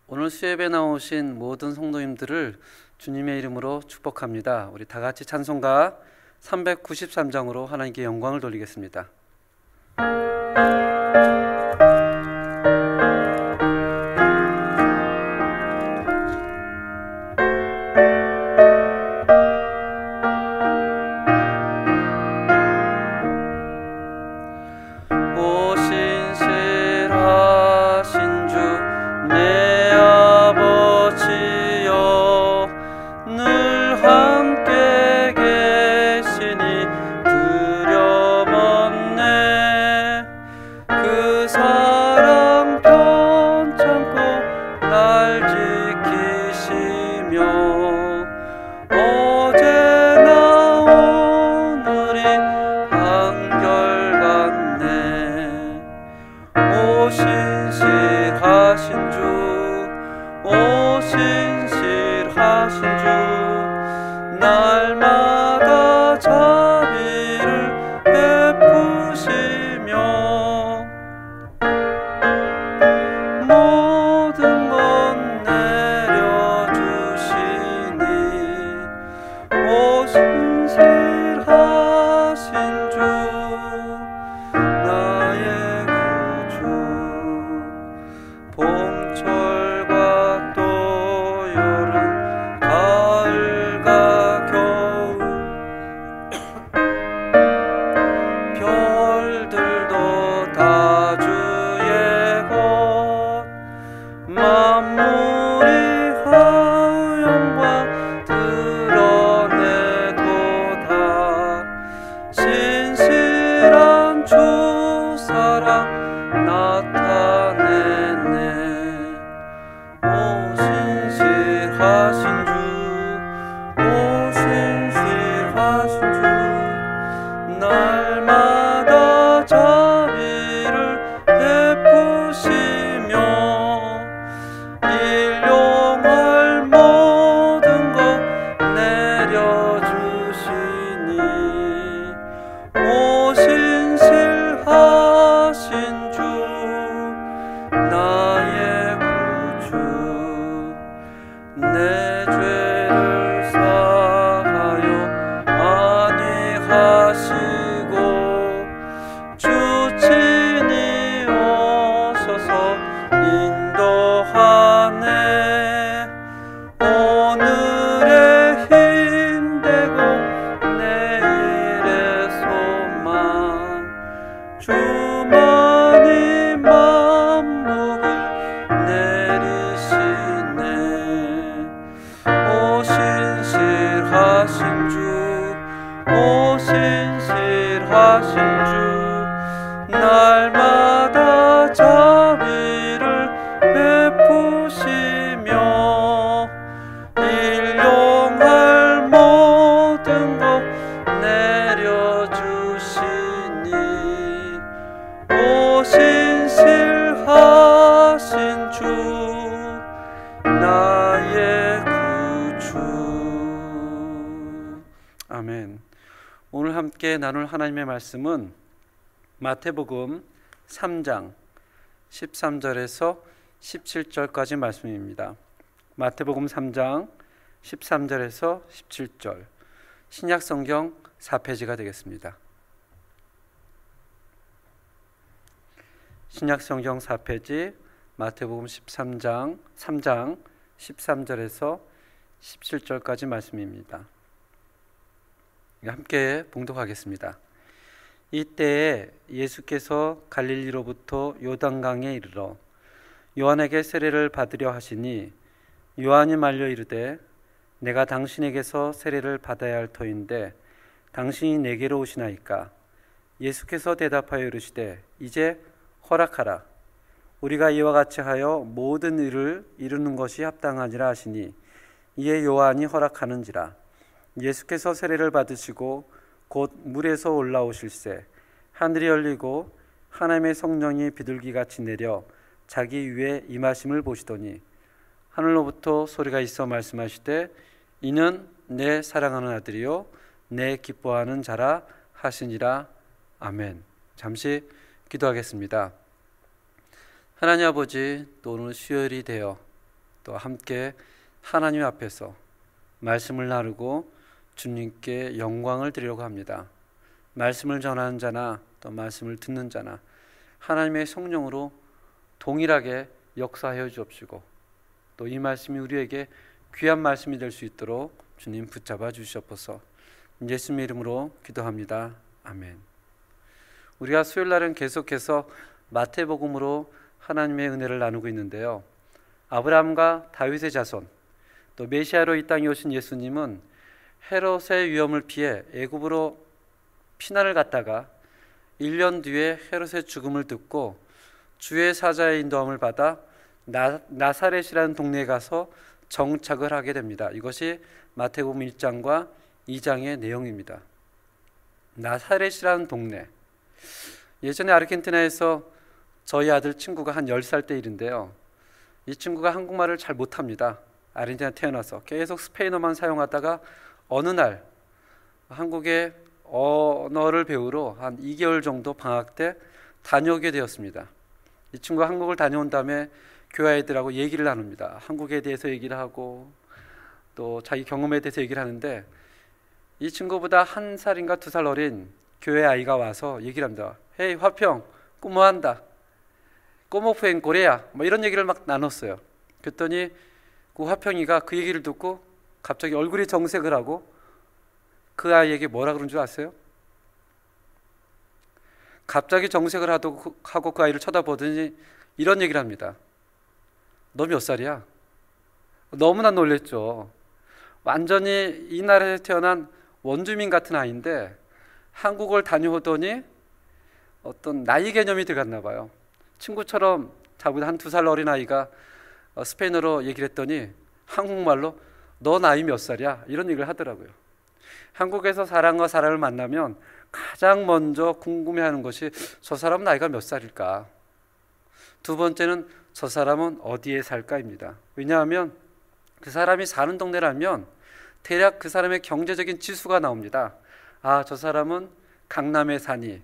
오늘 수협에 나오신 모든 성도님들을 주님의 이름으로 축복합니다. 우리 다 같이 찬송가 393장으로 하나님께 영광을 돌리겠습니다. 날마다 자비를 베푸시며 모든 것 내려주시니 오 신실하신 주 나의 구주 봄철과 또 여름 가을과 겨울 별들도 다 주의 것 만물이 하영광 드러내도다 신실한 주 사랑 나타내네 오 신실하신 주 오 신실하신 주 날마다 자비를 베푸시며 일용할 모든 것 내려주시니 오 신실하신 주 나의 구주 내 죄를 사하여 안위하시고 주 친히 오셔서 인도하네 오늘의 힘되고 내일의 소망 주만이 만복을 내리시네 오 신실하신 주 오 신실하신 주 날마다 자비를 베푸시며 일용할 모든 것 내려주시니 오 신실하신 주 나의 구주 아멘. 오늘 함께 나눌 하나님의 말씀은 마태복음 3장 13절에서 17절까지 말씀입니다. 마태복음 3장 13절에서 17절 신약성경 4페이지가 되겠습니다. 신약성경 4페이지 마태복음 3장 13절에서 17절까지 말씀입니다. 함께 봉독하겠습니다. 이때에 예수께서 갈릴리로부터 요단강에 이르러 요한에게 세례를 받으려 하시니 요한이 말려 이르되 내가 당신에게서 세례를 받아야 할 터인데 당신이 내게로 오시나이까. 예수께서 대답하여 이르시되 이제 허락하라. 우리가 이와 같이 하여 모든 일을 이루는 것이 합당하니라 하시니 이에 요한이 허락하는지라. 예수께서 세례를 받으시고 곧 물에서 올라오실새 하늘이 열리고 하나님의 성령이 비둘기같이 내려 자기 위에 임하심을 보시더니 하늘로부터 소리가 있어 말씀하시되 이는 내 사랑하는 아들이요 내 기뻐하는 자라 하시니라. 아멘. 잠시 기도하겠습니다. 하나님 아버지, 또 오늘 수요일이 되어 또 함께 하나님 앞에서 말씀을 나누고 주님께 영광을 드리려고 합니다. 말씀을 전하는 자나 또 말씀을 듣는 자나 하나님의 성령으로 동일하게 역사하여 주옵시고 또 이 말씀이 우리에게 귀한 말씀이 될 수 있도록 주님 붙잡아 주시옵소서. 예수님의 이름으로 기도합니다. 아멘. 우리가 수요일 날은 계속해서 마태복음으로 하나님의 은혜를 나누고 있는데요. 아브라함과 다윗의 자손 또 메시아로 이 땅에 오신 예수님은 헤롯의 위험을 피해 애굽으로 피난을 갔다가 1년 뒤에 헤롯의 죽음을 듣고 주의 사자의 인도함을 받아 나사렛이라는 동네에 가서 정착을 하게 됩니다. 이것이 마태복음 1장과 2장의 내용입니다. 나사렛이라는 동네. 예전에 아르헨티나에서 저희 아들 친구가 한 10살 때 일인데요. 이 친구가 한국말을 잘 못합니다. 아르헨티나 태어나서 계속 스페인어만 사용하다가 어느 날 한국에 언어를 배우러 한 2개월 정도 방학 때 다녀오게 되었습니다. 이 친구가 한국을 다녀온 다음에 교회 아이들하고 얘기를 나눕니다. 한국에 대해서 얘기를 하고 또 자기 경험에 대해서 얘기를 하는데 이 친구보다 1살인가 2살 어린 교회 아이가 와서 얘기를 합니다. 헤이 화평 꾸모한다 꼬모프엔 고래야 뭐 이런 얘기를 막 나눴어요. 그랬더니 그 화평이가 그 얘기를 듣고 갑자기 얼굴이 정색을 하고 그 아이에게 뭐라 그런 줄 아세요? 갑자기 정색을 하고 그 아이를 쳐다보더니 이런 얘기를 합니다. 너 몇 살이야? 너무나 놀랬죠. 완전히 이 나라에 태어난 원주민 같은 아이인데 한국을 다녀오더니 어떤 나이 개념이 들어갔나 봐요. 친구처럼 자보다 한 2살 어린 아이가 스페인어로 얘기를 했더니 한국말로 너 나이 몇 살이야? 이런 얘기를 하더라고요. 한국에서 사람과 사람을 만나면 가장 먼저 궁금해하는 것이 저 사람은 나이가 몇 살일까? 두 번째는 저 사람은 어디에 살까입니다. 왜냐하면 그 사람이 사는 동네를 알면 대략 그 사람의 경제적인 지수가 나옵니다. 아, 저 사람은 강남에 사니,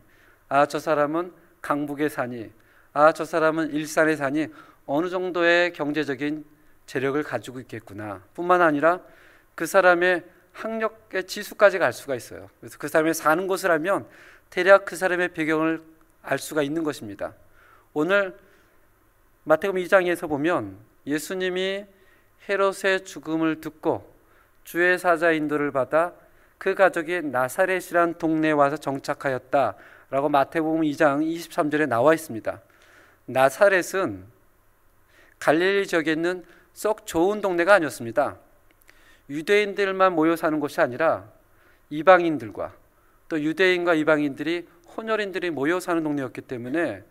아, 저 사람은 강북에 사니, 아, 저 사람은 일산에 사니 어느 정도의 경제적인 재력을 가지고 있겠구나. 뿐만 아니라 그 사람의 학력의 지수까지 알 수가 있어요. 그래서 그 사람이 사는 곳을 알면 대략 그 사람의 배경을 알 수가 있는 것입니다. 오늘 마태복음 2장에서 보면 예수님이 헤롯의 죽음을 듣고 주의 사자 인도를 받아 그 가족이 나사렛이라는 동네에 와서 정착하였다라고 마태복음 2장 23절에 나와 있습니다. 나사렛은 갈릴리 지역에 있는 썩 좋은 동네가 아니었습니다. 유대인들만 모여 사는 곳이 아니라 이방인들과 또 유대인과 이방인들이 혼혈인들이 모여 사는 동네였기 때문에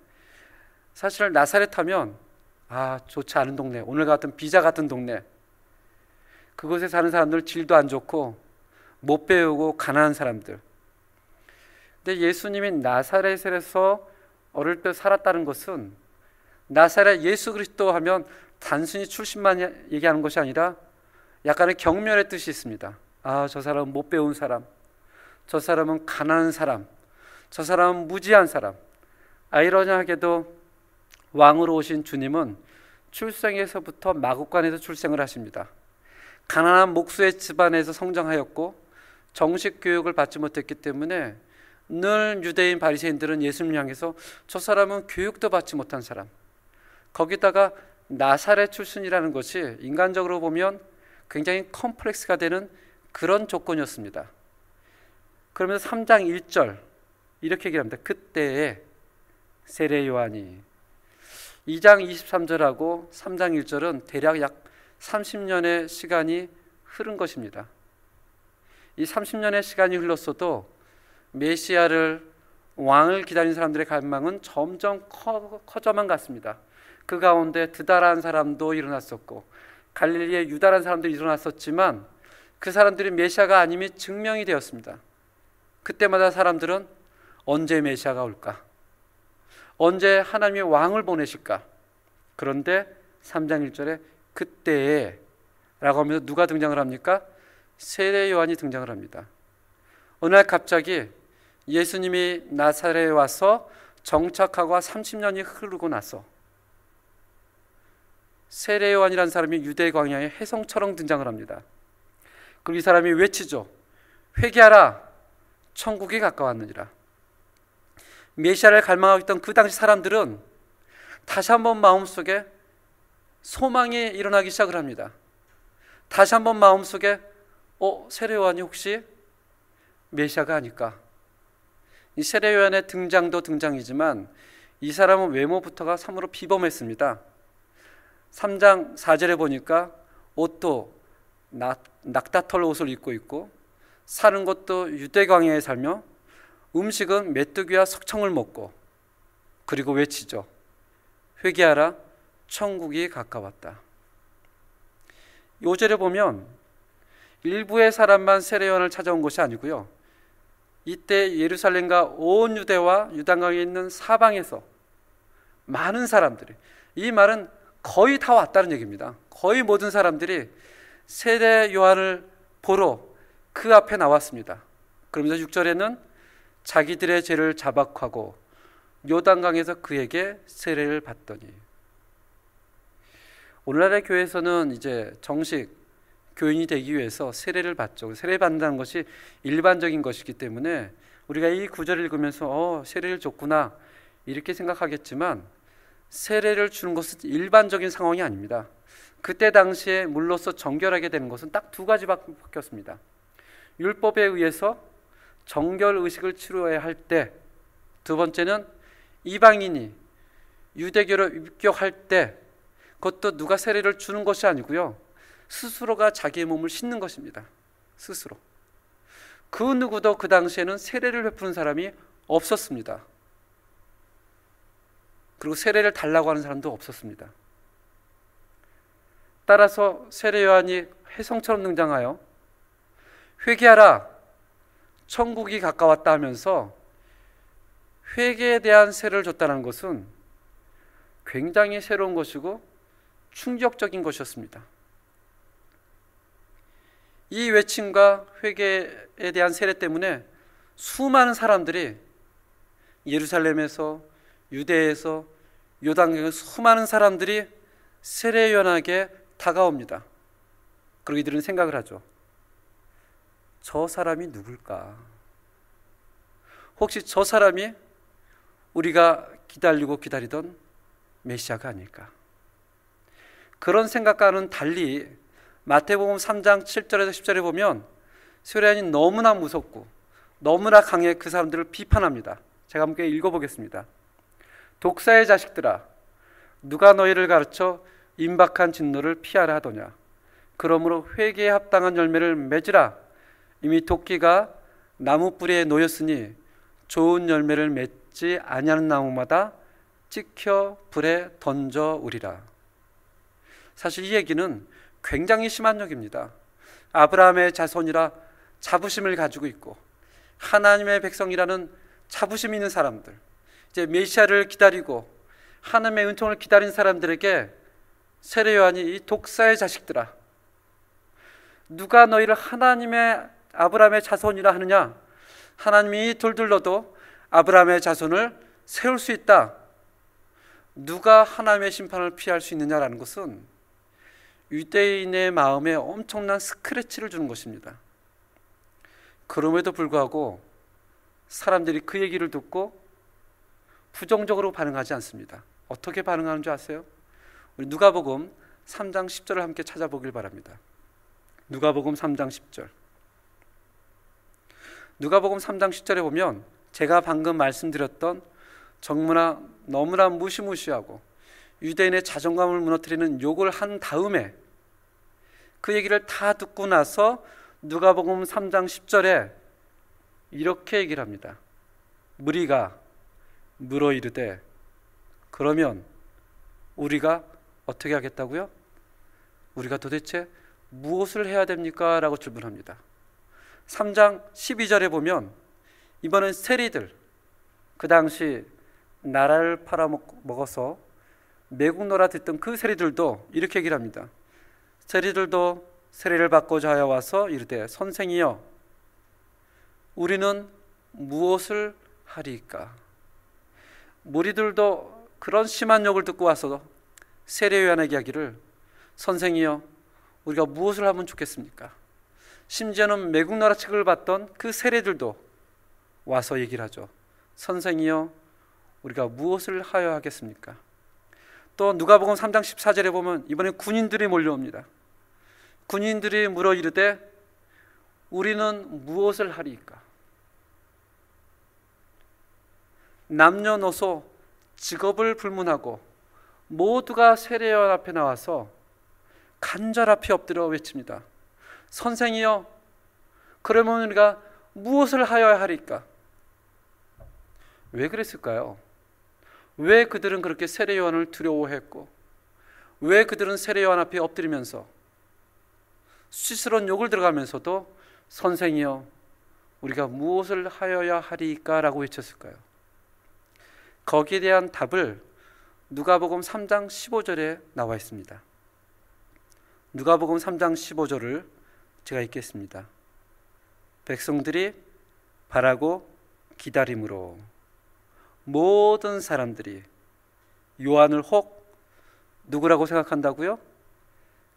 사실 나사렛 하면 좋지 않은 동네, 오늘 같은 비자 같은 동네, 그곳에 사는 사람들 질도 안 좋고 못 배우고 가난한 사람들. 근데 예수님이 나사렛에서 어릴 때 살았다는 것은 나사렛 예수 그리스도 하면 단순히 출신만 얘기하는 것이 아니라 약간의 경멸의 뜻이 있습니다. 저 사람은 못 배운 사람, 저 사람은 가난한 사람, 저 사람은 무지한 사람. 아이러니하게도 왕으로 오신 주님은 출생에서부터 마구간에서 출생을 하십니다. 가난한 목수의 집안에서 성장하였고 정식 교육을 받지 못했기 때문에 늘 유대인 바리새인들은 예수님을 향해서 저 사람은 교육도 받지 못한 사람, 거기다가 나사렛 출신이라는 것이 인간적으로 보면 굉장히 컴플렉스가 되는 그런 조건이었습니다. 그러면서 3장 1절 이렇게 얘기합니다. 그때에 세례 요한이. 2장 23절하고 3장 1절은 대략 약 30년의 시간이 흐른 것입니다. 이 30년의 시간이 흘렀어도 메시아를 왕을 기다리는 사람들의 갈망은 점점 커져만 갔습니다. 그 가운데 드다라는 사람도 일어났었고 갈릴리에 유다라는 사람들이 일어났었지만 그 사람들이 메시아가 아님이 증명이 되었습니다. 그때마다 사람들은 언제 메시아가 올까? 언제 하나님이 왕을 보내실까? 그런데 3장 1절에 그때에 라고 하면서 누가 등장을 합니까? 세례 요한이 등장을 합니다. 어느 날 갑자기 예수님이 나사렛에 와서 정착하고 30년이 흐르고 나서 세례 요한이라는 사람이 유대 광야의 혜성처럼 등장을 합니다. 그리고 이 사람이 외치죠. 회개하라, 천국이 가까웠느니라. 메시아를 갈망하고 있던 그 당시 사람들은 다시 한번 마음속에 소망이 일어나기 시작을 합니다. 다시 한번 마음속에 세례 요한이 혹시 메시아가 아닐까? 이 세례 요한의 등장도 등장이지만 이 사람은 외모부터가 참으로 비범했습니다. 3장 4절에 보니까 옷도 낙타털 옷을 입고 있고 사는 것도 유대 광야에 살며 음식은 메뚜기와 석청을 먹고, 그리고 외치죠. 회개하라, 천국이 가까웠다. 5절에 보면 일부의 사람만 세례 요한을 찾아온 것이 아니고요, 이때 예루살렘과 온 유대와 유단강에 있는 사방에서 많은 사람들이, 이 말은 거의 다 왔다는 얘기입니다. 거의 모든 사람들이 세례 요한을 보러 그 앞에 나왔습니다. 그러면서 6절에는 자기들의 죄를 자박하고 요단강에서 그에게 세례를 받더니. 오늘날의 교회에서는 이제 정식 교인이 되기 위해서 세례를 받죠. 세례 받는다는 것이 일반적인 것이기 때문에 우리가 이 구절을 읽으면서 세례를 줬구나 이렇게 생각하겠지만, 세례를 주는 것은 일반적인 상황이 아닙니다. 그때 당시에 물로서 정결하게 되는 것은 딱 두 가지밖에 없습니다. 율법에 의해서 정결 의식을 치러야 할 때, 두 번째는 이방인이 유대교로 입교할 때, 그것도 누가 세례를 주는 것이 아니고요, 스스로가 자기의 몸을 씻는 것입니다. 스스로. 그 누구도 그 당시에는 세례를 베푸는 사람이 없었습니다. 그리고 세례를 달라고 하는 사람도 없었습니다. 따라서 세례 요한이 혜성처럼 등장하여 회개하라, 천국이 가까웠다 하면서 회개에 대한 세례를 줬다는 것은 굉장히 새로운 것이고 충격적인 것이었습니다. 이 외침과 회개에 대한 세례 때문에 수많은 사람들이 예루살렘에서, 유대에서, 요단강에서 수많은 사람들이 세례 요한에게 다가옵니다. 그리고 이들은 생각을 하죠. 저 사람이 누굴까? 혹시 저 사람이 우리가 기다리고 기다리던 메시아가 아닐까? 그런 생각과는 달리 마태복음 3장 7절에서 10절에 보면 세례 요한이 너무나 무섭고 너무나 강해 그 사람들을 비판합니다. 제가 함께 읽어보겠습니다. 독사의 자식들아, 누가 너희를 가르쳐 임박한 진노를 피하라 하더냐? 그러므로 회개에 합당한 열매를 맺으라. 이미 도끼가 나무 뿌리에 놓였으니 좋은 열매를 맺지 아니하는 나무마다 찍혀 불에 던져 우리라. 사실 이 얘기는 굉장히 심한 얘기입니다. 아브라함의 자손이라 자부심을 가지고 있고 하나님의 백성이라는 자부심 있는 사람들, 이제 메시아를 기다리고 하나님의 은총을 기다린 사람들에게 세례 요한이 이 독사의 자식들아, 누가 너희를 하나님의 아브라함의 자손이라 하느냐? 하나님이 돌들러도 아브라함의 자손을 세울 수 있다. 누가 하나님의 심판을 피할 수 있느냐라는 것은 유대인의 마음에 엄청난 스크래치를 주는 것입니다. 그럼에도 불구하고 사람들이 그 얘기를 듣고 부정적으로 반응하지 않습니다. 어떻게 반응하는 줄 아세요? 우리 누가복음 3장 10절을 함께 찾아보길 바랍니다. 누가복음 3장 10절. 누가복음 3장 10절에 보면 제가 방금 말씀드렸던 너무나 무시무시하고 유대인의 자존감을 무너뜨리는 욕을 한 다음에 그 얘기를 다 듣고 나서 누가복음 3장 10절에 이렇게 얘기를 합니다. 무리가 물어 이르되 그러면 우리가 어떻게 하겠다고요? 우리가 도대체 무엇을 해야 됩니까? 라고 질문합니다. 3장 12절에 보면 이번엔 세리들, 그 당시 나라를 팔아먹어서 매국노라 듣던 그 세리들도 이렇게 얘기를 합니다. 세리들도 세례를 받고자 하여 와서 이르되 선생이여 우리는 무엇을 하리이까? 무리들도 그런 심한 욕을 듣고 와서 세례 요한에게 이야기를 선생이여 우리가 무엇을 하면 좋겠습니까? 심지어는 매국 나라 책을 봤던 그 세례들도 와서 얘기를 하죠. 선생이여 우리가 무엇을 하여야 하겠습니까? 또 누가복음 3장 14절에 보면 이번에 군인들이 몰려옵니다. 군인들이 물어 이르되 우리는 무엇을 하리이까? 남녀노소 직업을 불문하고 모두가 세례요한 앞에 나와서 간절하게 엎드려 외칩니다. 선생이여 그러면 우리가 무엇을 하여야 하리까? 왜 그랬을까요? 왜 그들은 그렇게 세례요한을 두려워했고 왜 그들은 세례요한 앞에 엎드리면서 수치스러운 욕을 들어가면서도 선생이여 우리가 무엇을 하여야 하리까? 라고 외쳤을까요? 거기에 대한 답을 누가복음 3장 15절에 나와 있습니다. 누가복음 3장 15절을 제가 읽겠습니다. 백성들이 바라고 기다림으로 모든 사람들이 요한을 혹 누구라고 생각한다고요?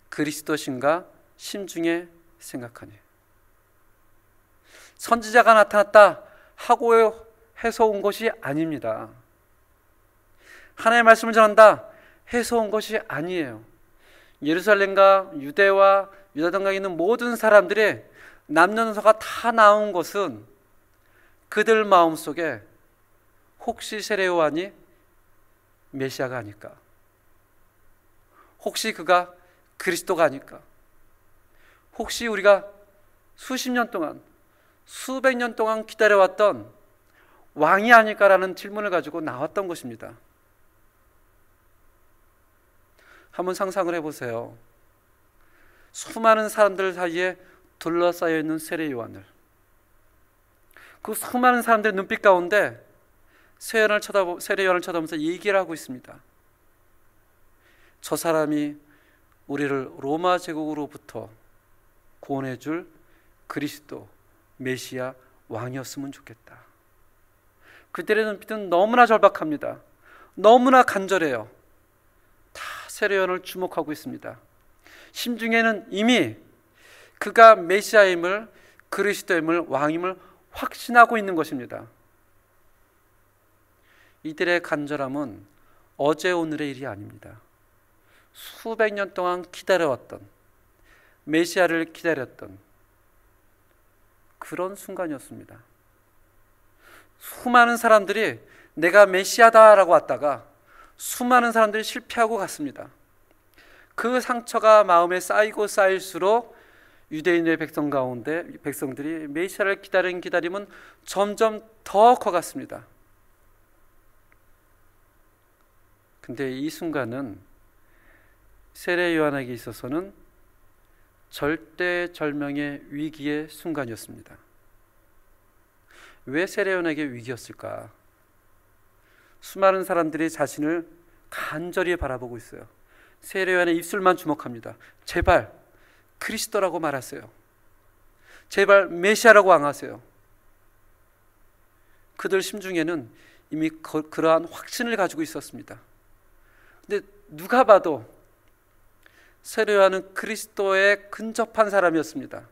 그리스도신가 심중에 생각하니 선지자가 나타났다 하고 해서 온 것이 아닙니다. 하나님의 말씀을 전한다 해서 온 것이 아니에요. 예루살렘과 유대와 유다 등강에 있는 모든 사람들의 남녀노소가 다 나온 것은 그들 마음속에 혹시 세례 요한이 메시아가 아닐까? 혹시 그가 그리스도가 아닐까? 혹시 우리가 수십 년 동안 수백 년 동안 기다려왔던 왕이 아닐까라는 질문을 가지고 나왔던 것입니다. 한번 상상을 해보세요. 수많은 사람들 사이에 둘러싸여 있는 세례 요한을, 그 수많은 사람들의 눈빛 가운데 세례 요한을 쳐다보면서 얘기를 하고 있습니다. 저 사람이 우리를 로마 제국으로부터 구원해줄 그리스도 메시아 왕이었으면 좋겠다. 그들의 눈빛은 너무나 절박합니다. 너무나 간절해요. 다 세례 요한을 주목하고 있습니다. 심중에는 이미 그가 메시아임을, 그리스도임을, 왕임을 확신하고 있는 것입니다. 이들의 간절함은 어제 오늘의 일이 아닙니다. 수백 년 동안 기다려왔던, 메시아를 기다렸던 그런 순간이었습니다. 수많은 사람들이 내가 메시아다라고 왔다가 수많은 사람들이 실패하고 갔습니다. 그 상처가 마음에 쌓이고 쌓일수록 유대인의 백성들이 메시아를 기다린 기다림은 점점 더 커갔습니다. 근데 이 순간은 세례 요한에게 있어서는 절대절명의 위기의 순간이었습니다. 왜 세례 요한에게 위기였을까? 수많은 사람들이 자신을 간절히 바라보고 있어요. 세례 요한의 입술만 주목합니다. 제발 그리스도라고 말하세요. 제발 메시아라고 왕하세요. 그들 심중에는 이미 그러한 확신을 가지고 있었습니다. 근데 누가 봐도 세례 요한은 그리스도에 근접한 사람이었습니다.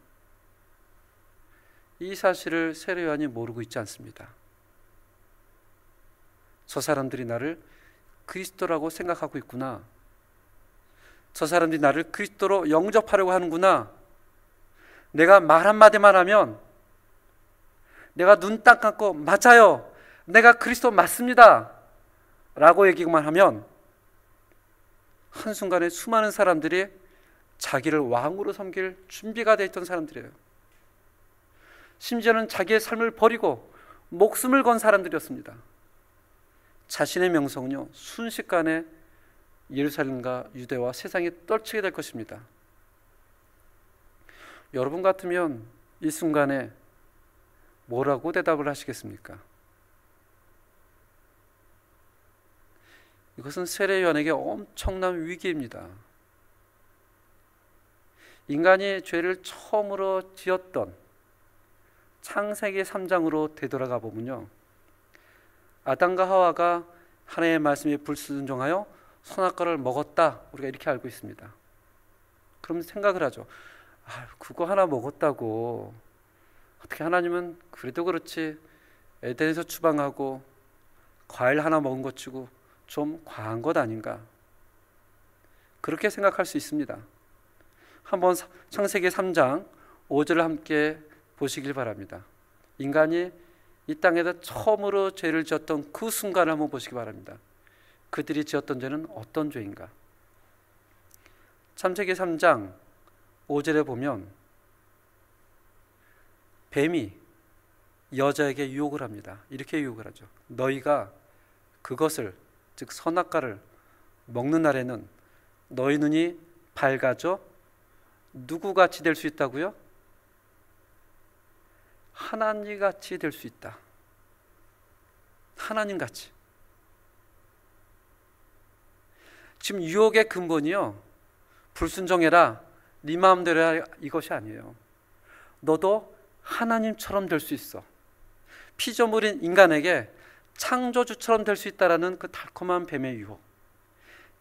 이 사실을 세례 요한이 모르고 있지 않습니다. 저 사람들이 나를 그리스도라고 생각하고 있구나. 저 사람들이 나를 그리스도로 영접하려고 하는구나. 내가 말 한마디만 하면, 내가 눈 딱 감고 맞아요, 내가 그리스도 맞습니다 라고 얘기만 하면 한순간에 수많은 사람들이 자기를 왕으로 섬길 준비가 되어 있던 사람들이에요. 심지어는 자기의 삶을 버리고 목숨을 건 사람들이었습니다. 자신의 명성은요 순식간에 예루살렘과 유대와 세상에 떨치게 될 것입니다. 여러분 같으면 이 순간에 뭐라고 대답을 하시겠습니까? 이것은 세례 요한에게 엄청난 위기입니다. 인간이 죄를 처음으로 지었던 창세기 3장으로 되돌아가 보면요, 아담과 하와가 하나님의 말씀에 불순종하여 선악과를 먹었다, 우리가 이렇게 알고 있습니다. 그럼 생각을 하죠. 그거 하나 먹었다고 어떻게 하나님은 그래도 그렇지 에덴에서 추방하고 과일 하나 먹은 것 치고 좀 과한 것 아닌가, 그렇게 생각할 수 있습니다. 한번 창세기 3장 5절을 함께 보시길 바랍니다. 인간이 이 땅에서 처음으로 죄를 지었던 그 순간을 한번 보시기 바랍니다. 그들이 지었던 죄는 어떤 죄인가? 창세기 3장 5절에 보면 뱀이 여자에게 유혹을 합니다. 이렇게 유혹을 하죠. 너희가 그것을, 즉 선악과를 먹는 날에는 너희 눈이 밝아져 누구같이 될 수 있다고요? 하나님같이 될 수 있다. 하나님같이. 지금 유혹의 근본이요, 불순종해라, 네 마음대로 해라, 이것이 아니에요. 너도 하나님처럼 될 수 있어. 피조물인 인간에게 창조주처럼 될 수 있다라는 그 달콤한 뱀의 유혹.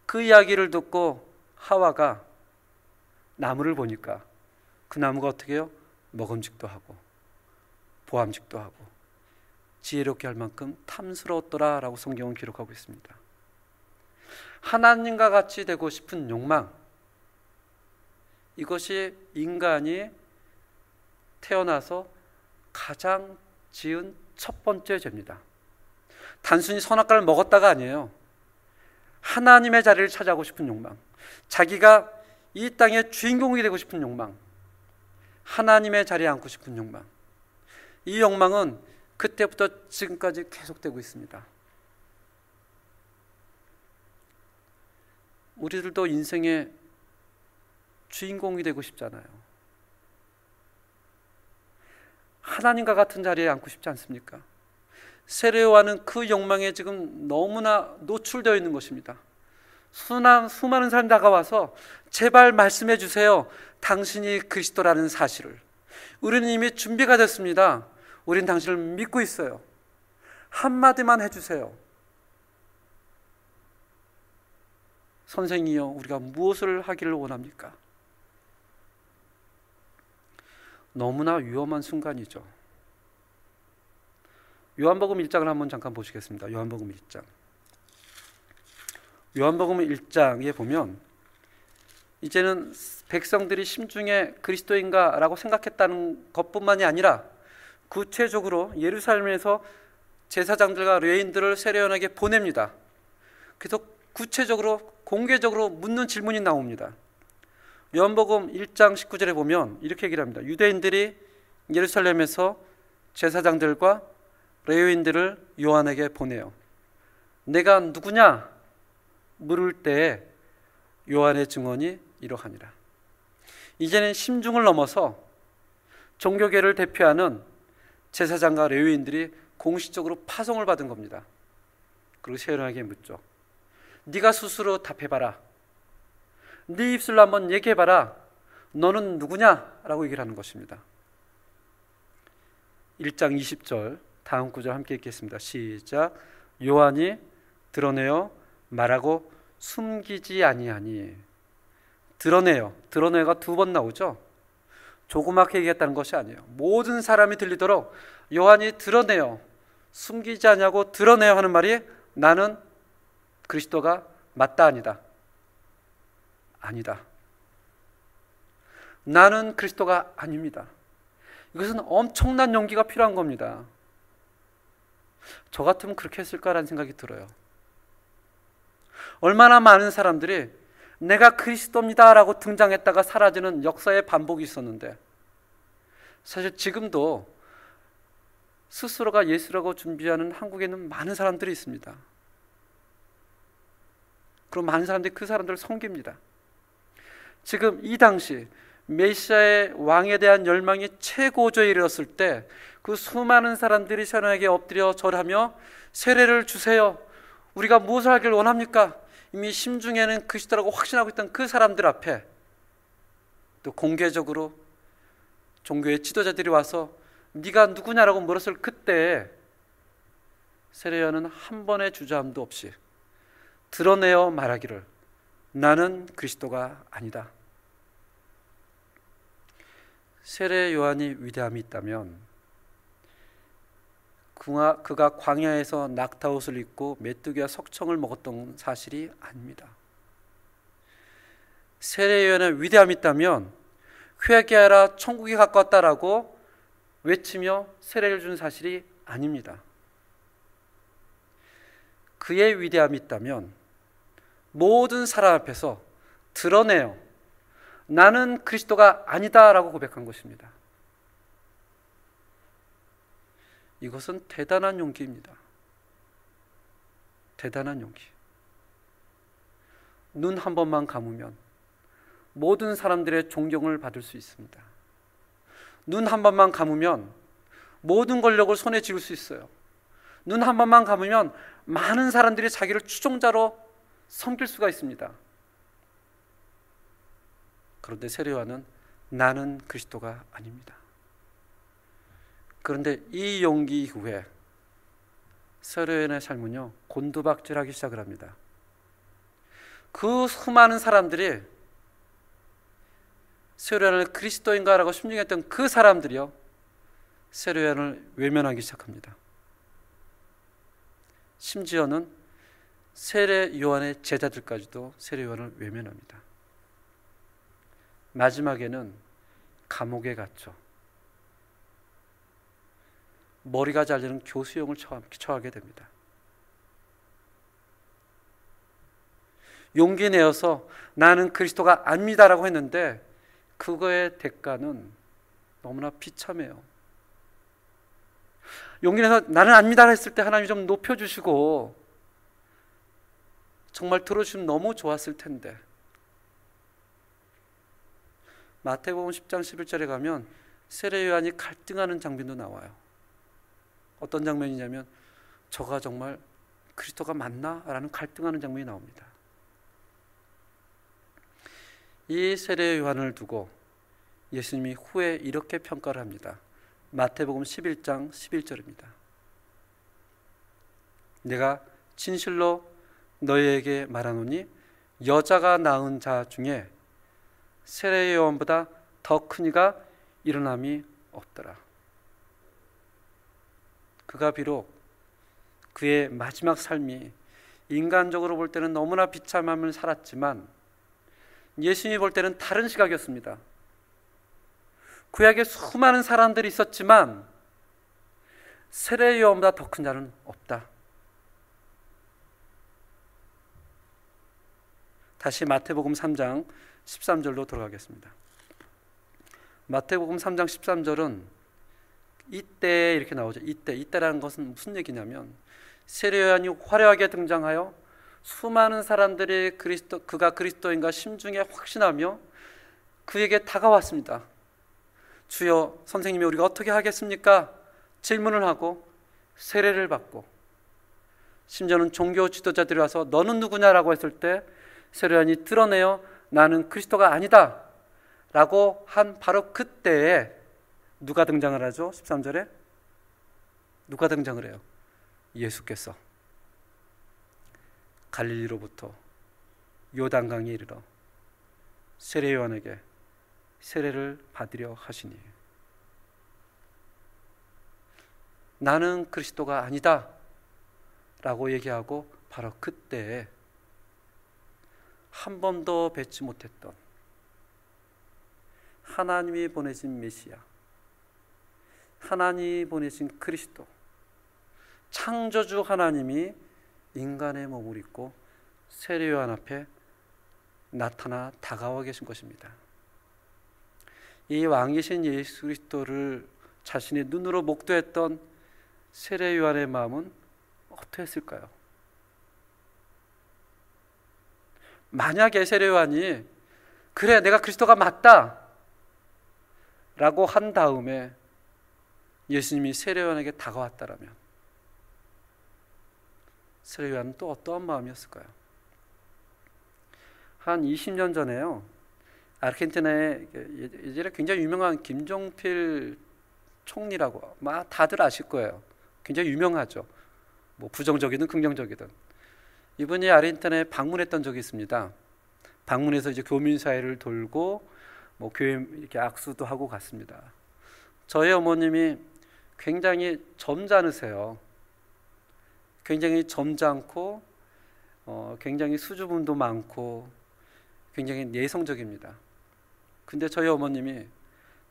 그 이야기를 듣고 하와가 나무를 보니까 그 나무가 어떻게 해요? 먹음직도 하고 보암직도 하고 지혜롭게 할 만큼 탐스러웠더라 라고 성경은 기록하고 있습니다. 하나님과 같이 되고 싶은 욕망, 이것이 인간이 태어나서 가장 지은 첫 번째 죄입니다. 단순히 선악과를 먹었다가 아니에요. 하나님의 자리를 차지하고 싶은 욕망, 자기가 이 땅의 주인공이 되고 싶은 욕망, 하나님의 자리에 앉고 싶은 욕망, 이 욕망은 그때부터 지금까지 계속되고 있습니다. 우리들도 인생의 주인공이 되고 싶잖아요. 하나님과 같은 자리에 앉고 싶지 않습니까? 세례요한은 그 욕망에 지금 너무나 노출되어 있는 것입니다. 수많은 사람이 다가와서 제발 말씀해 주세요, 당신이 그리스도라는 사실을. 우리는 이미 준비가 됐습니다. 우린 당신을 믿고 있어요. 한마디만 해주세요. 선생이여, 우리가 무엇을 하기를 원합니까? 너무나 위험한 순간이죠. 요한복음 1장을 한번 잠깐 보시겠습니다. 요한복음 1장. 요한복음 1장에 보면 이제는 백성들이 심중에 그리스도인가 라고 생각했다는 것뿐만이 아니라 구체적으로 예루살렘에서 제사장들과 레위인들을 세례요한에게 보냅니다. 그래서 구체적으로 공개적으로 묻는 질문이 나옵니다. 요한복음 1장 19절에 보면 이렇게 얘기를 합니다. 유대인들이 예루살렘에서 제사장들과 레위인들을 요한에게 보내요. 내가 누구냐? 물을 때에 요한의 증언이 이러하니라. 이제는 심중을 넘어서 종교계를 대표하는 제사장과 레위인들이 공식적으로 파송을 받은 겁니다. 그리고 세례요한에게 묻죠. 네가 스스로 답해봐라. 네 입술로 한번 얘기해봐라. 너는 누구냐? 라고 얘기를 하는 것입니다. 1장 20절 다음 구절 함께 읽겠습니다. 시작. 요한이 드러내어 말하고 숨기지 아니하니. 드러내어가 두 번 나오죠. 조그맣게 얘기했다는 것이 아니에요. 모든 사람이 들리도록 요한이 드러내어, 숨기지 아니하고 드러내어 하는 말이 나는 그리스도가 맞다 아니다. 아니다. 나는 그리스도가 아닙니다. 이것은 엄청난 용기가 필요한 겁니다. 저 같으면 그렇게 했을까라는 생각이 들어요. 얼마나 많은 사람들이 내가 그리스도입니다 라고 등장했다가 사라지는 역사의 반복이 있었는데, 사실 지금도 스스로가 예수라고 준비하는 한국에는 많은 사람들이 있습니다. 그럼 많은 사람들이 그 사람들을 섬깁니다. 지금 이 당시 메시아의 왕에 대한 열망이 최고조에 이르렀을 때 그 수많은 사람들이 세례요한에게 엎드려 절하며 세례를 주세요. 우리가 무엇을 하길 원합니까? 이미 심중에는 그리스도라고 확신하고 있던 그 사람들 앞에 또 공개적으로 종교의 지도자들이 와서 네가 누구냐라고 물었을 그때 세례요한은 한 번의 주저함도 없이 드러내어 말하기를 나는 그리스도가 아니다. 세례 요한이 위대함이 있다면 그가 광야에서 낙타옷을 입고 메뚜기와 석청을 먹었던 사실이 아닙니다. 세례 요한의 위대함이 있다면 회개하라 천국이 가까웠다라고 외치며 세례를 준 사실이 아닙니다. 그의 위대함이 있다면 모든 사람 앞에서 드러내어 나는 그리스도가 아니다라고 고백한 것입니다. 이것은 대단한 용기입니다. 대단한 용기. 눈 한 번만 감으면 모든 사람들의 존경을 받을 수 있습니다. 눈 한 번만 감으면 모든 권력을 손에 쥐을 수 있어요. 눈 한 번만 감으면 많은 사람들이 자기를 추종자로 섬길 수가 있습니다. 그런데 세례 요한은 나는 그리스도가 아닙니다. 그런데 이 용기 이후에 세례 요한의 삶은요 곤두박질하기 시작을 합니다. 그 수많은 사람들이 세례 요한을 그리스도인가라고 심중했던 그 사람들이요 세례 요한을 외면하기 시작합니다. 심지어는 세례 요한의 제자들까지도 세례 요한을 외면합니다. 마지막에는 감옥에 갇혀 머리가 잘리는 교수형을 처하게 됩니다. 용기 내어서 나는 그리스도가 아닙니다라고 했는데 그거의 대가는 너무나 비참해요. 용기 내서 나는 아닙니다 했을 때 하나님이 좀 높여주시고 정말 들어주시면 너무 좋았을 텐데 마태복음 10장 11절에 가면 세례 요한이 갈등하는 장면도 나와요. 어떤 장면이냐면 저가 정말 그리스도가 맞나? 라는 갈등하는 장면이 나옵니다. 이 세례 요한을 두고 예수님이 후에 이렇게 평가를 합니다. 마태복음 11장 11절입니다. 내가 진실로 너희에게 말하노니 여자가 낳은 자 중에 세례 요한보다 더 큰 이가 일어남이 없더라. 그가 비록 그의 마지막 삶이 인간적으로 볼 때는 너무나 비참함을 살았지만 예수님이 볼 때는 다른 시각이었습니다. 구약에 수많은 사람들이 있었지만 세례 요한보다 더 큰 자는 없다. 다시 마태복음 3장 13절로 돌아가겠습니다. 마태복음 3장 13절은 이때 이렇게 나오죠. 이때라는 것은 무슨 얘기냐면 세례 요한이 화려하게 등장하여 수많은 사람들이 그가 그리스도인가 심중에 확신하며 그에게 다가왔습니다. 주여, 선생님이 우리가 어떻게 하겠습니까? 질문을 하고 세례를 받고 심지어는 종교 지도자들이 와서 너는 누구냐라고 했을 때 세례 요한이 드러내어 나는 그리스도가 아니다 라고 한 바로 그때에 누가 등장을 하죠? 13절에 누가 등장을 해요? 예수께서 갈릴리로부터 요단강에 이르러 세례 요한에게 세례를 받으려 하시니 나는 그리스도가 아니다 라고 얘기하고 바로 그때에 한 번도 뵙지 못했던 하나님이 보내신 메시아, 하나님이 보내신 그리스도, 창조주 하나님이 인간의 몸을 입고 세례 요한 앞에 나타나 다가와 계신 것입니다. 이 왕이신 예수 그리스도를 자신의 눈으로 목도했던 세례 요한의 마음은 어떠했을까요? 만약에 세례 요한이 그래 내가 그리스도가 맞다 라고 한 다음에 예수님이 세례 요한에게 다가왔다라면 세례 요한은 또 어떠한 마음이었을까요? 한 20년 전에요, 아르헨티나에 예전에 굉장히 유명한 김종필 총리라고 다들 아실 거예요. 굉장히 유명하죠. 뭐 부정적이든 긍정적이든. 이분이 아르헨티나에 방문했던 적이 있습니다. 방문해서 이제 교민사회를 돌고 뭐 교회 이렇게 악수도 하고 갔습니다. 저희 어머님이 굉장히 점잖으세요. 굉장히 점잖고 굉장히 수줍음도 많고 굉장히 내성적입니다. 근데 저희 어머님이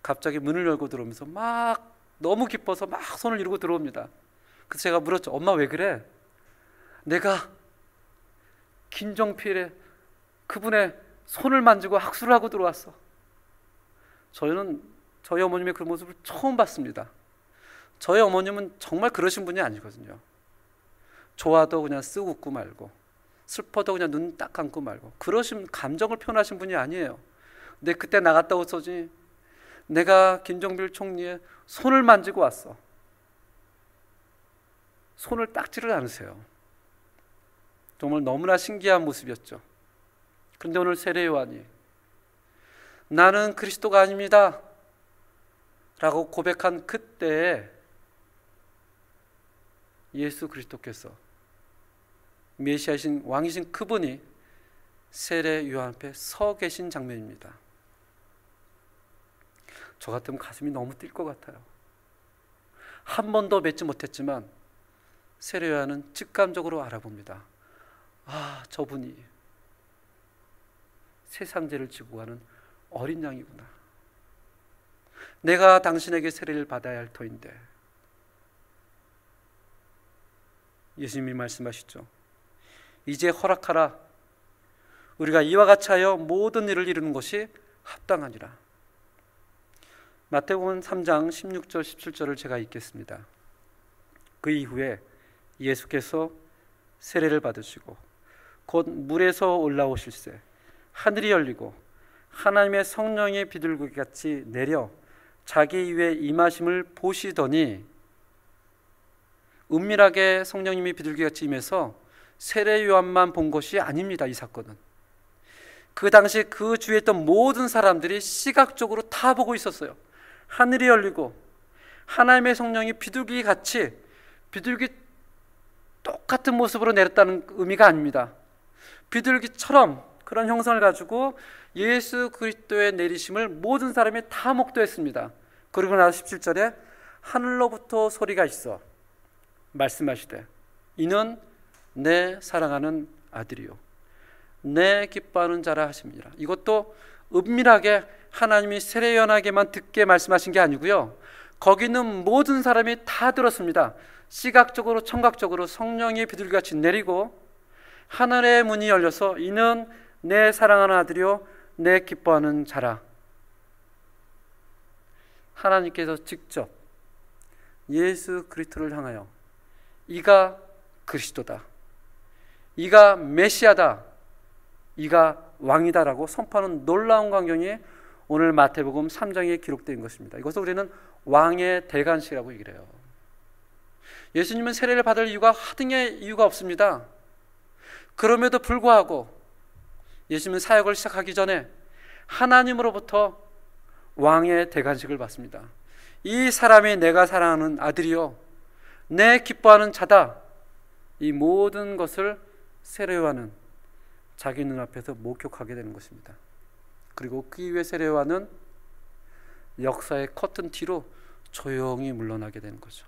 갑자기 문을 열고 들어오면서 막 너무 기뻐서 막 손을 이루고 들어옵니다. 그래서 제가 물었죠. 엄마 왜 그래? 내가 김종필의 그분의 손을 만지고 악수를 하고 들어왔어. 저희는 저희 어머님의 그 모습을 처음 봤습니다. 저희 어머님은 정말 그러신 분이 아니거든요. 좋아도 그냥 쓱 웃고 말고, 슬퍼도 그냥 눈 딱 감고 말고, 그러신 감정을 표현하신 분이 아니에요. 근데 그때 나갔다 오서지 내가 김종필 총리의 손을 만지고 왔어. 손을 딱지를 않으세요. 정말 너무나 신기한 모습이었죠. 그런데 오늘 세례 요한이 나는 그리스도가 아닙니다 라고 고백한 그때에 예수 그리스도께서 메시아이신 왕이신 그분이 세례 요한 앞에 서 계신 장면입니다. 저 같으면 가슴이 너무 뛸 것 같아요. 한 번도 맺지 못했지만 세례 요한은 직감적으로 알아봅니다. 아, 저분이 세상 죄를 지고 가는 어린 양이구나. 내가 당신에게 세례를 받아야 할 터인데. 예수님이 말씀하시죠. 이제 허락하라. 우리가 이와 같이 하여 모든 일을 이루는 것이 합당하니라. 마태복음 3장 16절 17절을 제가 읽겠습니다. 그 이후에 예수께서 세례를 받으시고 곧 물에서 올라오실새 하늘이 열리고 하나님의 성령이 비둘기같이 내려 자기 위에 임하심을 보시더니, 은밀하게 성령님이 비둘기같이 임해서 세례 요한만 본 것이 아닙니다. 이 사건은 그 당시 그 주위에 있던 모든 사람들이 시각적으로 다 보고 있었어요. 하늘이 열리고 하나님의 성령이 비둘기같이, 비둘기 똑같은 모습으로 내렸다는 의미가 아닙니다. 비둘기처럼 그런 형상을 가지고 예수 그리스도의 내리심을 모든 사람이 다 목도했습니다. 그리고 나서 17절에 하늘로부터 소리가 있어 말씀하시되 이는 내 사랑하는 아들이요 내 기뻐하는 자라 하십니다. 이것도 은밀하게 하나님이 세례 요한에게만 듣게 말씀하신 게 아니고요, 거기 있는 모든 사람이 다 들었습니다. 시각적으로 청각적으로 성령이 비둘기같이 내리고 하늘의 문이 열려서 이는 내 사랑하는 아들이요 내 기뻐하는 자라. 하나님께서 직접 예수 그리스도를 향하여 이가 그리스도다, 이가 메시아다, 이가 왕이다라고 선포하는 놀라운 광경이 오늘 마태복음 3장에 기록된 것입니다. 이것을 우리는 왕의 대관식이라고 얘기를 해요. 예수님은 세례를 받을 이유가 하등의 이유가 없습니다. 그럼에도 불구하고 예수님은 사역을 시작하기 전에 하나님으로부터 왕의 대관식을 받습니다. 이 사람이 내가 사랑하는 아들이요 내 기뻐하는 자다. 이 모든 것을 세례 요한은 자기 눈앞에서 목격하게 되는 것입니다. 그리고 그 이후에 세례 요한은 역사의 커튼 뒤로 조용히 물러나게 되는 거죠.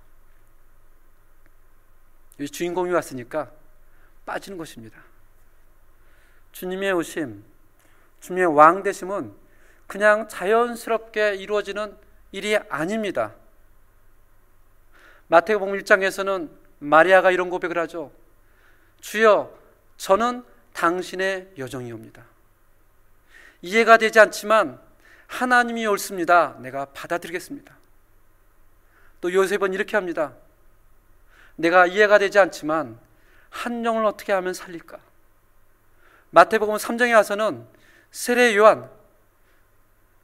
이 주인공이 왔으니까 빠지는 것입니다. 주님의 오심, 주님의 왕 되심은 그냥 자연스럽게 이루어지는 일이 아닙니다. 마태복음 1장에서는 마리아가 이런 고백을 하죠. 주여, 저는 당신의 여종이옵니다. 이해가 되지 않지만 하나님이 옳습니다. 내가 받아들이겠습니다. 또 요셉은 이렇게 합니다. 내가 이해가 되지 않지만 한 영을 어떻게 하면 살릴까? 마태복음 3장에 와서는 세례 요한,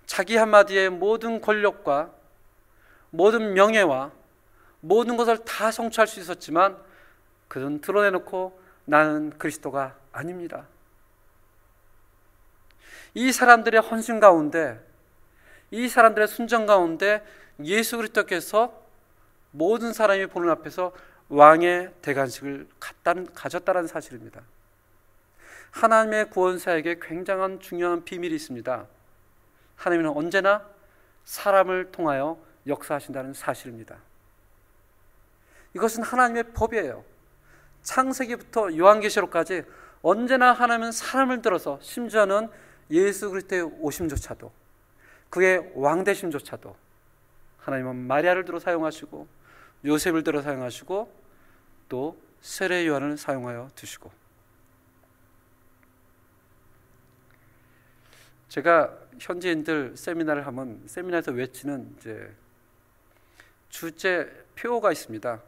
자기 한마디에 모든 권력과 모든 명예와 모든 것을 다 성취할 수 있었지만 그는 드러내놓고 나는 그리스도가 아닙니다. 이 사람들의 헌신 가운데, 이 사람들의 순종 가운데 예수 그리스도께서 모든 사람이 보는 앞에서 왕의 대관식을 가졌다는 사실입니다. 하나님의 구원사에게 굉장한 중요한 비밀이 있습니다. 하나님은 언제나 사람을 통하여 역사하신다는 사실입니다. 이것은 하나님의 법이에요. 창세기부터 요한계시록까지 언제나 하나님은 사람을 들어서, 심지어는 예수 그리스도의 오심조차도, 그의 왕되심조차도 하나님은 마리아를 들어 사용하시고 요셉을 들어 사용하시고 또 세례 요한을 사용하여 두시고, 제가 현지인들 세미나를 하면 세미나에서 외치는 이제 주제 표어가 있습니다.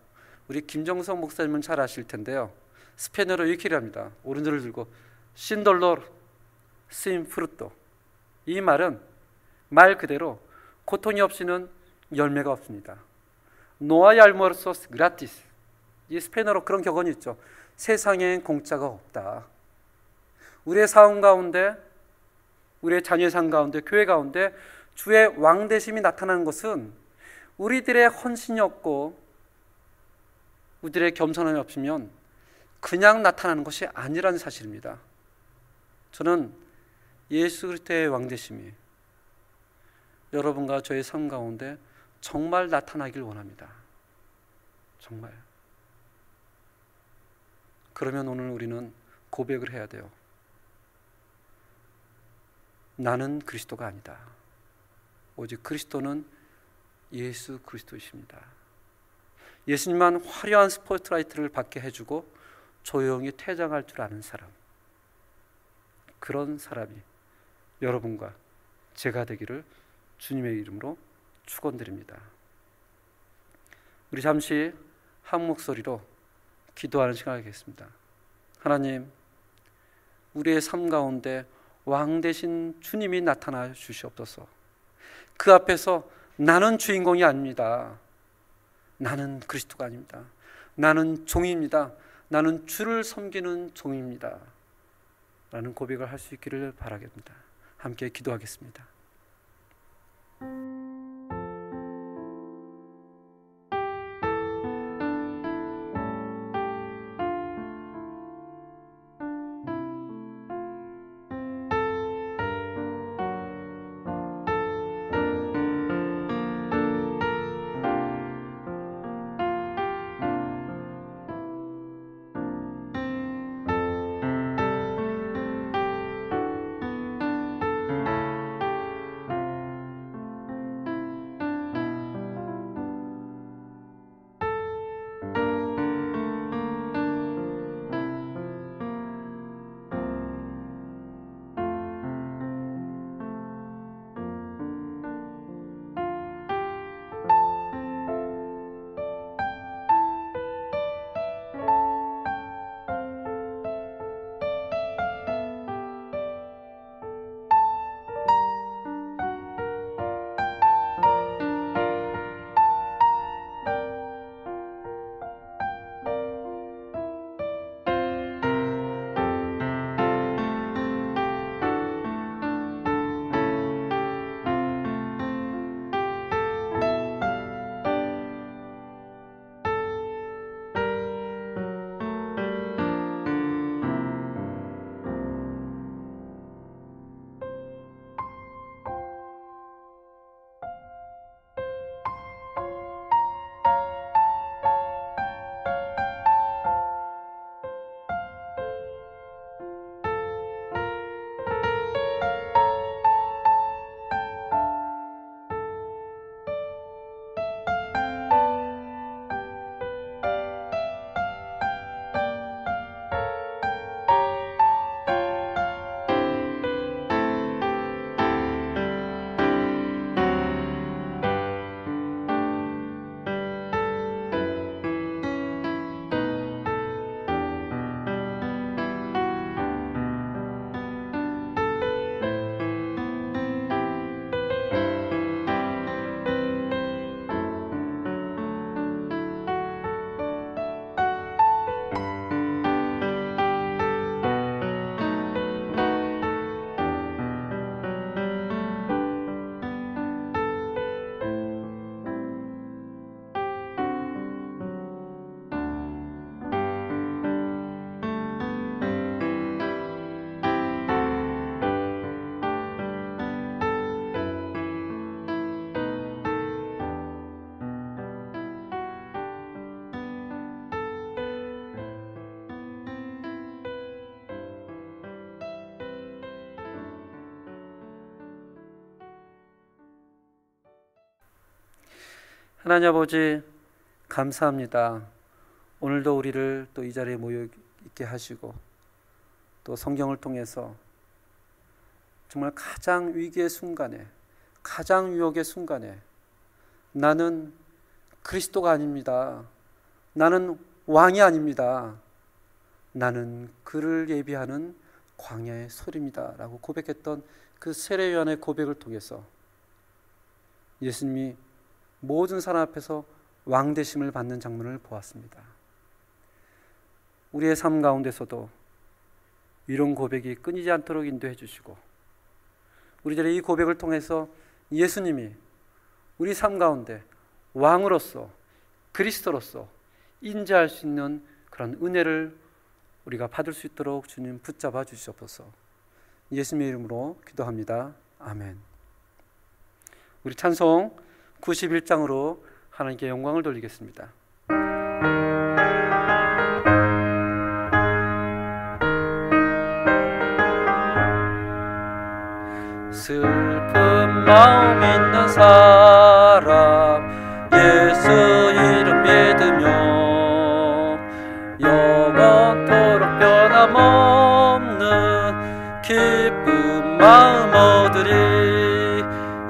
우리 김정석 목사님은 잘 아실 텐데요. 스페인어로 이렇게 합니다. 오른손을 들고 신돌로르 신 프루토. 이 말은 말 그대로 고통이 없이는 열매가 없습니다. 노아이 알모르소스 그라티스. 이 스페인어로 그런 격언이 있죠. 세상엔 공짜가 없다. 우리의 삶 가운데, 우리의 자녀의 삶 가운데, 교회 가운데 주의 왕되심이 나타나는 것은 우리들의 헌신이 없고 우리들의 겸손함이 없으면 그냥 나타나는 것이 아니라는 사실입니다. 저는 예수 그리스도의 왕되심이 여러분과 저의 삶 가운데 정말 나타나길 원합니다. 정말. 그러면 오늘 우리는 고백을 해야 돼요. 나는 그리스도가 아니다. 오직 그리스도는 예수 그리스도이십니다. 예수님만 화려한 스포트라이트를 받게 해주고 조용히 퇴장할 줄 아는 사람, 그런 사람이 여러분과 제가 되기를 주님의 이름으로 축원드립니다. 우리 잠시 한 목소리로 기도하는 시간을 갖겠습니다. 하나님, 우리의 삶 가운데 왕 되신 주님이 나타나 주시옵소서. 그 앞에서 나는 주인공이 아닙니다. 나는 그리스도가 아닙니다. 나는 종입니다. 나는 주를 섬기는 종입니다. 라는 고백을 할 수 있기를 바라겠습니다. 함께 기도하겠습니다. 하나님 아버지, 감사합니다. 오늘도 우리를 또 이 자리에 모여 있게 하시고 또 성경을 통해서 정말 가장 위기의 순간에, 가장 유혹의 순간에 나는 그리스도가 아닙니다. 나는 왕이 아닙니다. 나는 그를 예비하는 광야의 소리입니다 라고 고백했던 그 세례요한의 고백을 통해서 예수님이 모든 사람 앞에서 왕되심을 받는 장면을 보았습니다. 우리의 삶 가운데서도 이런 고백이 끊이지 않도록 인도해 주시고 우리들의 이 고백을 통해서 예수님이 우리 삶 가운데 왕으로서 그리스도로서 인지할 수 있는 그런 은혜를 우리가 받을 수 있도록 주님 붙잡아 주시옵소서. 예수님의 이름으로 기도합니다. 아멘. 우리 찬송 91장으로 하나님께 영광을 돌리겠습니다. 슬픈 마음 있는 사람 예수 이름 믿으며 영원토록 변함없는 기쁜 마음 얻으리.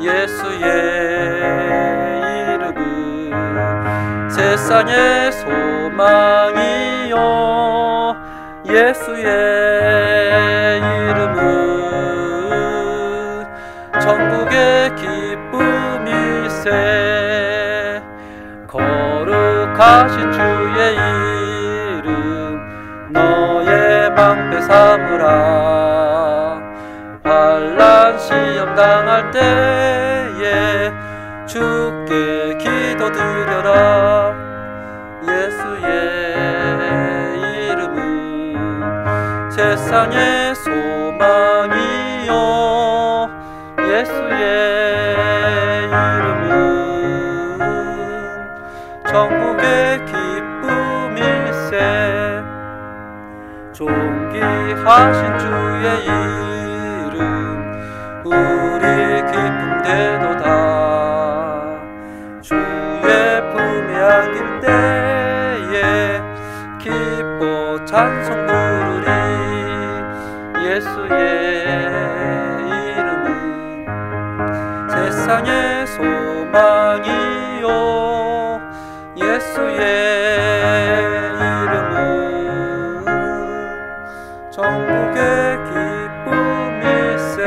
예수의 이름은 세상의 소망이요 예수의 이름은 천국의 기쁨일세. 거룩하신 주의 이름 너의 방패 삼으라. 환난 시험 당할 때에 주께 기도드려라. 예수의 이름은 세상의 소망이요 예수의 이름은 천국의 기쁨일세. 존귀하신 주의 이름 우리 기쁨 되도다. 주의 품에 안길 때에 기뻐 찬송 부르리. 예수의 세상의 소망이요 예수의 이름은 천국의 기쁨일세.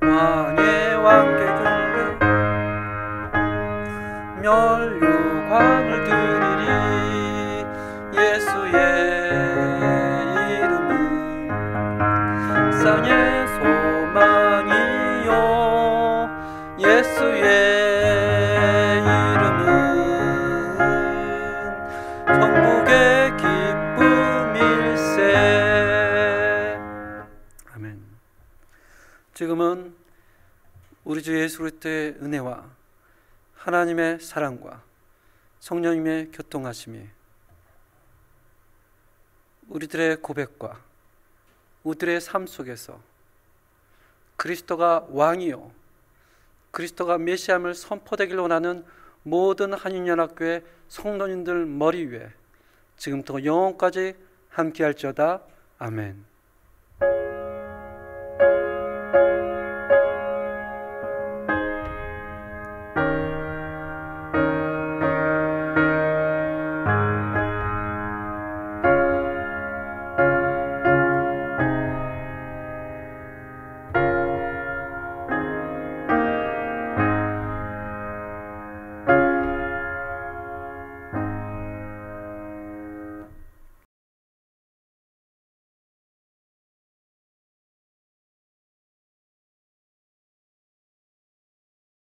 왕의 왕께 경배 멸류관을 드리리. 예수의 이름은 세상의 소망이요 예수의 이름은 천국의 기쁨일세. 아멘. 지금은 우리 주 예수 그리스도의 은혜와 하나님의 사랑과 성령님의 교통하심이 우리들의 고백과 우리들의 삶 속에서 그리스도가 왕이요 그리스도가 메시아임을 선포되기를 원하는 모든 한인연합교회 성도님들 머리 위에 지금부터 영원까지 함께할지어다. 아멘.